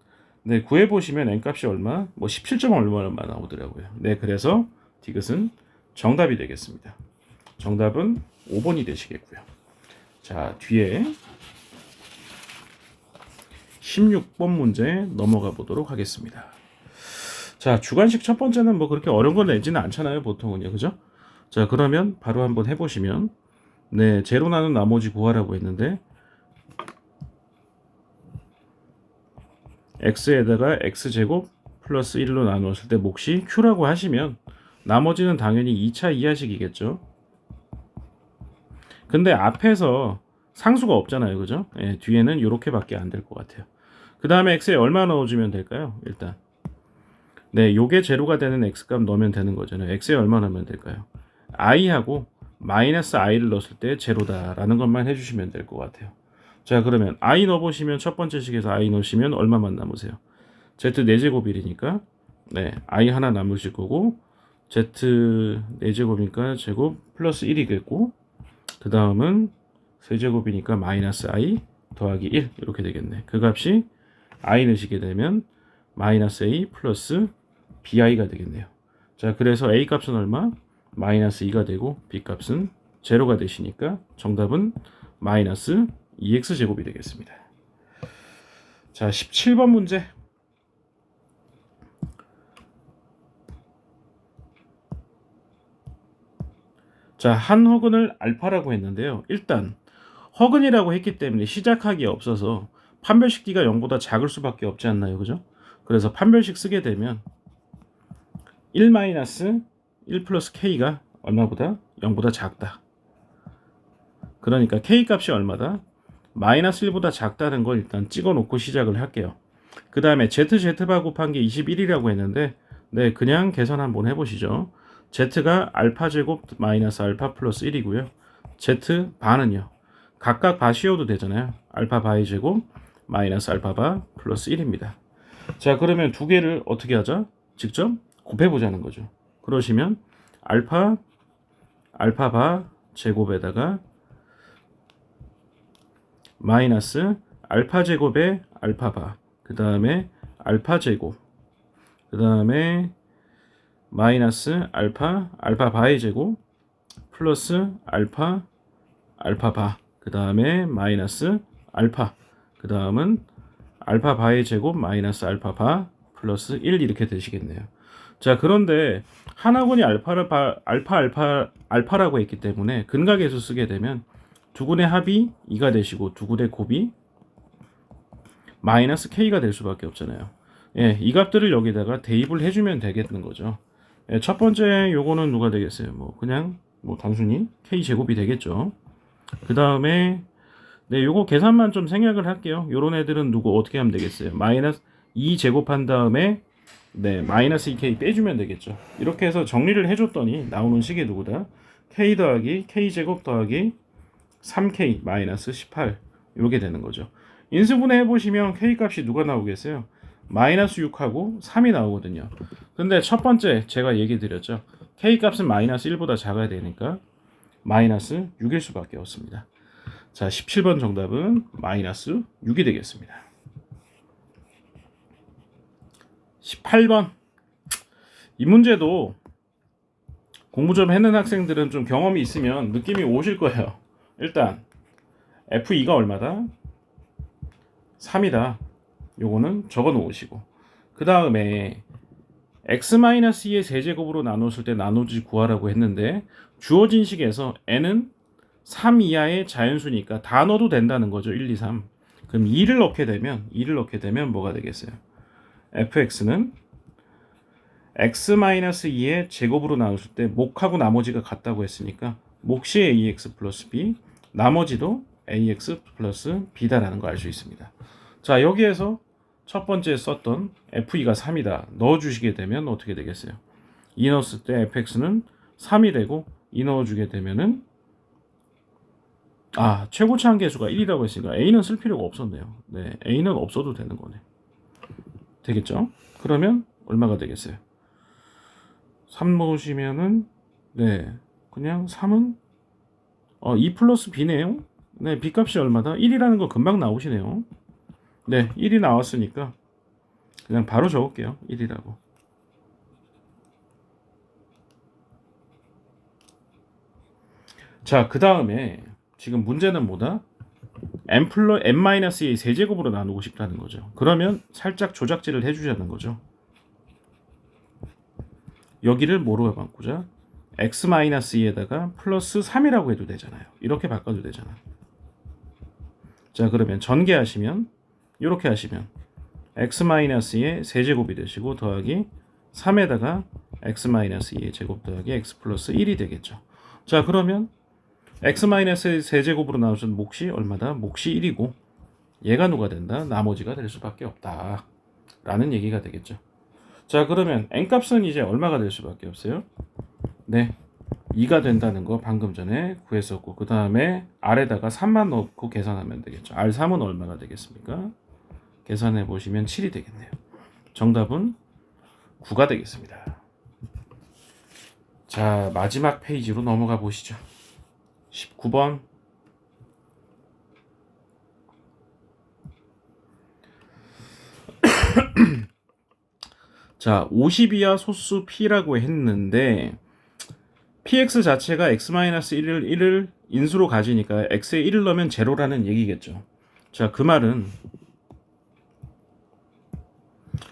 네, 구해보시면 n값이 얼마? 뭐 17점 얼마 나오더라고요. 네, 그래서 디귿은 정답이 되겠습니다. 정답은 5번이 되시겠고요. 자, 뒤에 16번 문제 넘어가 보도록 하겠습니다. 자, 주관식 첫 번째는 뭐 그렇게 어려운 걸 내지는 않잖아요, 보통은요. 그죠? 자, 그러면 바로 한번 해보시면, 네, 제로 나눈 나머지 구하라고 했는데, x에다가 x제곱 플러스 1로 나누었을 때 몫이 q라고 하시면, 나머지는 당연히 2차 이하식이겠죠. 근데 앞에서 상수가 없잖아요, 그죠? 예, 뒤에는 이렇게밖에 안 될 것 같아요. 그 다음에 x에 얼마 넣어주면 될까요? 일단 네, 요게 제로가 되는 x값 넣으면 되는 거잖아요. x에 얼마 넣으면 될까요? i하고 마이너스 i를 넣었을 때 제로다라는 것만 해주시면 될 것 같아요. 자, 그러면 i 넣어보시면 첫 번째 식에서 i 넣으시면 얼마만 남으세요? z 4제곱이니까 네, i 하나 남으실 거고 z 4제곱이니까 제곱 플러스 1이겠고 그 다음은 세제곱이니까 마이너스 i 더하기 1 이렇게 되겠네. 그 값이 i 넣으시게 되면 마이너스 a 플러스 bi가 되겠네요. 자, 그래서 a 값은 얼마? 마이너스 2가 되고 b 값은 제로가 되시니까 정답은 마이너스 2x 제곱이 되겠습니다. 자, 17번 문제. 자, 한 허근을 알파라고 했는데요. 일단 허근이라고 했기 때문에 시작하기에 없어서 판별식 d가 0보다 작을 수밖에 없지 않나요? 그죠? 그래서 판별식 쓰게 되면 1 마이너스 1 플러스 k가 얼마보다? 0보다 작다. 그러니까 k 값이 얼마다? 마이너스 1보다 작다는 걸 일단 찍어 놓고 시작을 할게요. 그 다음에 z바 곱한 게 21이라고 했는데 네, 그냥 계산 한번 해보시죠. z가 알파 제곱 마이너스 알파 플러스 1이고요. z 바는요. 각각 바 씌워도 되잖아요. 알파 바의 제곱 마이너스 알파 바 플러스 1입니다. 자, 그러면 두 개를 어떻게 하자? 직접 곱해보자는 거죠. 그러시면 알파 바 제곱에다가 마이너스 알파 제곱에 알파 바, 그 다음에 알파 제곱, 그 다음에 마이너스 알파 바의 제곱 플러스 알파 바, 그 다음에 마이너스 알파, 그 다음은 알파 바의 제곱 마이너스 알파 바 플러스 1 이렇게 되시겠네요. 자, 그런데 하나군이 알파라고 했기 때문에 근각에서 쓰게 되면 두군의 합이 2가 되시고 두군의 곱이 마이너스 k가 될 수밖에 없잖아요. 예, 이 값들을 여기다가 대입을 해주면 되겠는 거죠. 예, 첫 번째 요거는 누가 되겠어요? 뭐 그냥 뭐 단순히 k 제곱이 되겠죠. 그 다음에 네, 요거 계산만 좀 생략을 할게요. 요런 애들은 누구 어떻게 하면 되겠어요? 마이너스 2 제곱한 다음에 네, 마이너스 2k 빼주면 되겠죠. 이렇게 해서 정리를 해줬더니 나오는 식이 누구다? k 더하기 k 제곱 더하기 3k 마이너스 18 이렇게 되는 거죠. 인수분해 해보시면 k 값이 누가 나오겠어요? 마이너스 6하고 3이 나오거든요. 근데 첫 번째 제가 얘기 드렸죠. k 값은 마이너스 1보다 작아야 되니까 마이너스 6일 수밖에 없습니다. 자, 17번 정답은 마이너스 6이 되겠습니다. 18번. 이 문제도 공부 좀 했는 학생들은 좀 경험이 있으면 느낌이 오실 거예요. 일단 F2가 얼마다? 3이다. 요거는 적어 놓으시고 그 다음에 x-2의 세제곱으로 나눴을 때 나누지 구하라고 했는데 주어진 식에서 n은 3 이하의 자연수니까 다 넣어도 된다는 거죠. 1, 2, 3. 그럼 2를 넣게 되면 뭐가 되겠어요? fx는 x-2의 제곱으로 나눴을 때 몫하고 나머지가 같다고 했으니까 몫이 ax 플러스 b, 나머지도 ax 플러스 b다라는 거 알 수 있습니다. 자, 여기에서 첫 번째 썼던 f2가 3이다 넣어주시게 되면 어떻게 되겠어요? 2 넣었을 때 fx는 3이 되고 2 넣어주게 되면은 최고치 한계수가 1이라고 했으니까 a는 쓸 필요가 없었네요. 네, a는 없어도 되는 거네. 되겠죠? 그러면 얼마가 되겠어요? 3 넣으시면은 네, 그냥 3은 2 플러스 b네요. 네, b 값이 얼마다? 1이라는 거 금방 나오시네요. 네, 1이 나왔으니까 그냥 바로 적을게요. 1이라고. 자, 그 다음에 지금 문제는 뭐다? n-의 세제곱으로 나누고 싶다는 거죠. 그러면 살짝 조작질을 해주자는 거죠. 여기를 뭐로 바꾸자? x-2에다가 플러스 3이라고 해도 되잖아요. 이렇게 바꿔도 되잖아. 자, 그러면 전개하시면 이렇게 하시면 x-의 세제곱이 되시고 더하기 3에다가 x-2의 제곱 더하기 x 플러스 1이 되겠죠. 자, 그러면 x-의 세제곱으로 나오신 몫이 얼마다? 몫이 1이고 얘가 누가 된다? 나머지가 될 수밖에 없다 라는 얘기가 되겠죠. 자, 그러면 n값은 이제 얼마가 될 수밖에 없어요? 네, 2가 된다는 거 방금 전에 구했었고, 그 다음에 R에다가 3만 넣고 계산하면 되겠죠. R3은 얼마가 되겠습니까? 계산해 보시면 7이 되겠네요. 정답은 9가 되겠습니다. 자, 마지막 페이지로 넘어가 보시죠. 19번. 자, 50이야 소수 P라고 했는데 Px 자체가 x-1을 인수로 가지니까 x에 1을 넣으면 제로라는 얘기겠죠. 자, 그 말은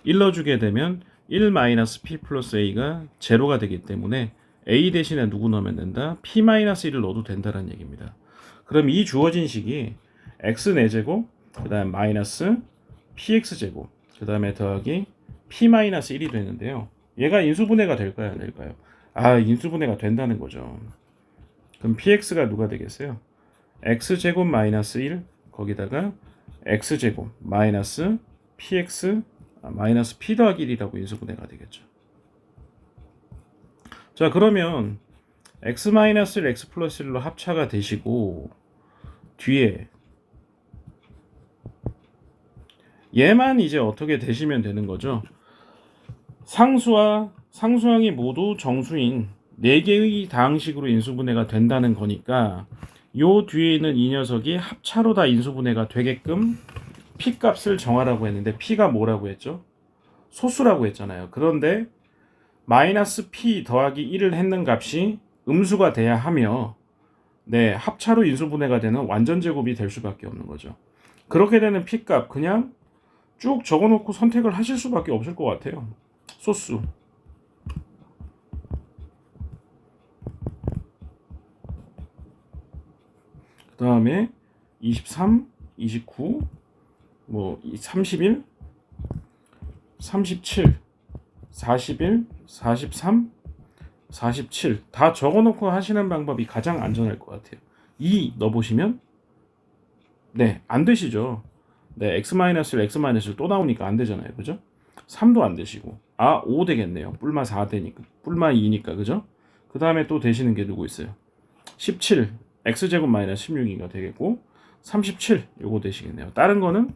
1 넣어주게 되면 1-p 플러스 a가 제로가 되기 때문에 a 대신에 누구 넣으면 된다? p-1을 넣어도 된다는 얘기입니다. 그럼 이 주어진 식이 x 4제곱, 그 다음 마이너스 px제곱, 그 다음에 더하기 p-1이 되는데요. 얘가 인수분해가 될까요? 안 될까요? 아, 인수분해가 된다는 거죠. 그럼 px가 누가 되겠어요? x제곱 마이너스 1 거기다가 x제곱 마이너스 px 마이너스 p 더하기 1이라고 인수분해가 되겠죠. 자, 그러면 x-1 x 플러스 1로 합차가 되시고 뒤에 얘만 이제 어떻게 되시면 되는 거죠. 상수와 상수항이 모두 정수인 4개의 다항식으로 인수분해가 된다는 거니까 요 뒤에 있는 이 녀석이 합차로 다 인수분해가 되게끔 P값을 정하라고 했는데 P가 뭐라고 했죠? 소수라고 했잖아요. 그런데 마이너스 P 더하기 1을 했는 값이 음수가 돼야 하며 네, 합차로 인수분해가 되는 완전제곱이 될 수밖에 없는 거죠. 그렇게 되는 P값 그냥 쭉 적어놓고 선택을 하실 수밖에 없을 것 같아요. 소수. 그 다음에 23, 29, 뭐 31, 37, 41, 43, 47 다 적어놓고 하시는 방법이 가장 안전할 것 같아요. 2 넣어보시면 네, 안 되시죠. 네, x-를 또 나오니까 안 되잖아요. 그죠? 3도 안 되시고 5 되겠네요. 뿔마 4 되니까 뿔마 2니까 그죠? 그 다음에 또 되시는 게 누구 있어요? 17 x제곱 마이너스 16이가 되겠고 37 요거 되시겠네요. 다른 거는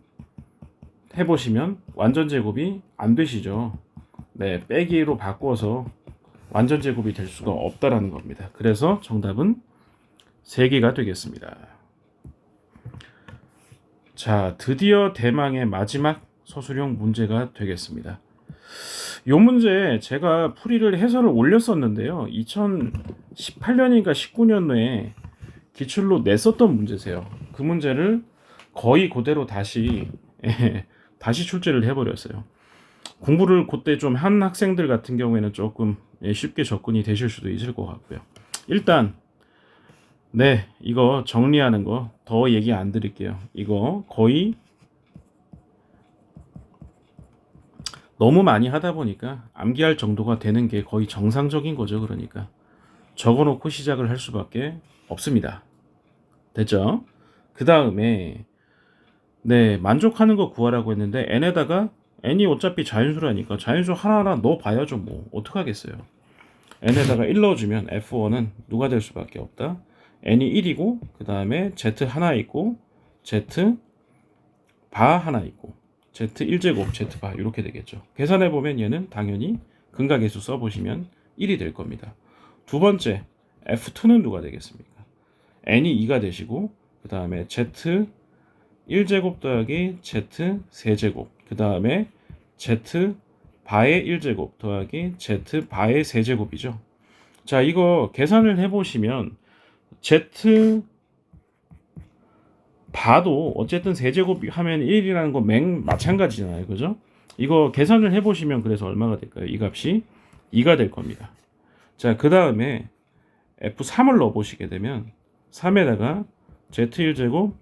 해보시면 완전 제곱이 안 되시죠. 네, 빼기로 바꿔서 완전 제곱이 될 수가 없다라는 겁니다. 그래서 정답은 3개가 되겠습니다. 자, 드디어 대망의 마지막 서술형 문제가 되겠습니다. 이 문제 제가 풀이를 해설을 올렸었는데요. 2018년인가 19년도에 기출로 냈었던 문제세요. 그 문제를 거의 그대로 다시 출제를 해버렸어요. 공부를 그때 좀 한 학생들 같은 경우에는 조금 쉽게 접근이 되실 수도 있을 것 같고요. 일단 네, 이거 정리하는 거 더 얘기 안 드릴게요. 이거 거의 너무 많이 하다 보니까 암기할 정도가 되는 게 거의 정상적인 거죠. 그러니까 적어놓고 시작을 할 수밖에 없습니다. 됐죠? 그 다음에 네, 만족하는 거 구하라고 했는데 n에다가 n이 어차피 자연수라니까 자연수 하나하나 넣어봐야죠. 뭐 어떡하겠어요. n에다가 1 넣어주면 f1은 누가 될 수밖에 없다. n이 1이고 그 다음에 z 하나 있고 z 바 하나 있고 z 1제곱 z 바 이렇게 되겠죠. 계산해보면 얘는 당연히 근각계수 써보시면 1이 될 겁니다. 두 번째 f2는 누가 되겠습니까? n이 2가 되시고 그 다음에 z 1제곱 더하기 z 세제곱 그 다음에 z 바의 1제곱 더하기 z 바의 세제곱이죠. 자, 이거 계산을 해보시면 z 바도 어쨌든 세제곱 하면 1이라는 거 마찬가지잖아요. 그죠? 이거 계산을 해보시면 그래서 얼마가 될까요? 이 값이 2가 될 겁니다. 자, 그 다음에 F3을 넣어보시게 되면 3에다가 Z1제곱,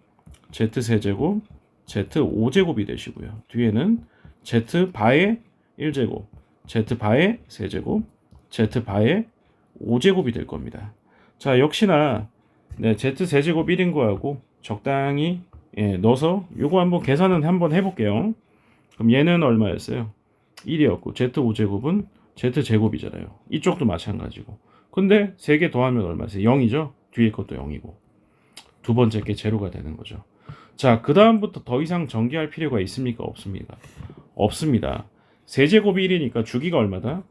Z3제곱, Z5제곱이 되시고요. 뒤에는 Z바의 1제곱, Z바의 세제곱, Z바의 5제곱이 될 겁니다. 자, 역시나 네, Z3제곱 1인 거하고 적당히 넣어서 요거 한번 계산은 한번 해볼게요. 그럼 얘는 얼마였어요? 1이었고 Z5제곱은 Z제곱이잖아요. 이쪽도 마찬가지고. 근데 3개 더하면 얼마세요? 0이죠? 뒤에 것도 0이고. 두 번째 게 제로가 되는 거죠. 자, 그 다음부터 더 이상 전개할 필요가 있습니까? 없습니까? 없습니다. 세제곱이 1이니까 주기가 얼마다?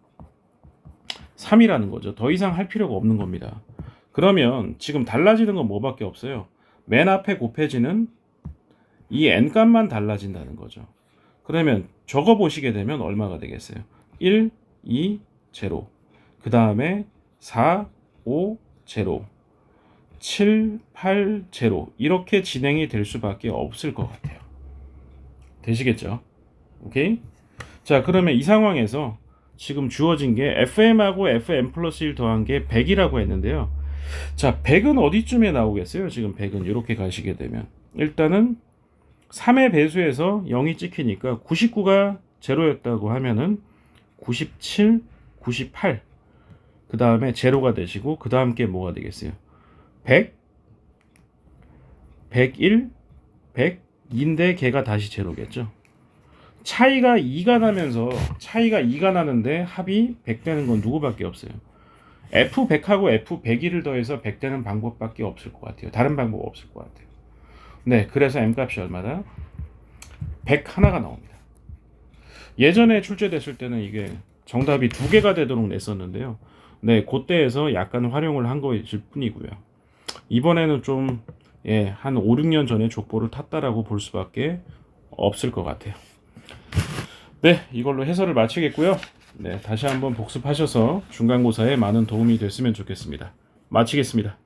3이라는 거죠. 더 이상 할 필요가 없는 겁니다. 그러면 지금 달라지는 건 뭐밖에 없어요? 맨 앞에 곱해지는 이 n값만 달라진다는 거죠. 그러면 적어 보시게 되면 얼마가 되겠어요? 1, 2, 0. 그 다음에 4, 5, 0. 7, 8, 0. 이렇게 진행이 될 수밖에 없을 것 같아요. 되시겠죠? 오케이? 자, 그러면 이 상황에서 지금 주어진 게 fm하고 fm 플러스 1 더한 게 100이라고 했는데요. 자, 100은 어디쯤에 나오겠어요? 지금 100은 이렇게 가시게 되면 일단은 3의 배수에서 0이 찍히니까 99가 제로였다고 하면은 97, 98. 그 다음에 제로가 되시고 그 다음 게 뭐가 되겠어요? 100, 101, 102인데 걔가 다시 제로겠죠. 차이가 2가 나는데 합이 100 되는 건 누구밖에 없어요. F100하고 F101을 더해서 100 되는 방법밖에 없을 것 같아요. 다른 방법 없을 것 같아요. 네, 그래서 M값이 얼마다? 100 하나가 나옵니다. 예전에 출제됐을 때는 이게 정답이 2개가 되도록 냈었는데요. 네, 그때에서 약간 활용을 한 것일 뿐이고요. 이번에는 좀 한 5, 6년 전에 족보를 탔다라고 볼 수밖에 없을 것 같아요. 네, 이걸로 해설을 마치겠고요. 네, 다시 한번 복습하셔서 중간고사에 많은 도움이 됐으면 좋겠습니다. 마치겠습니다.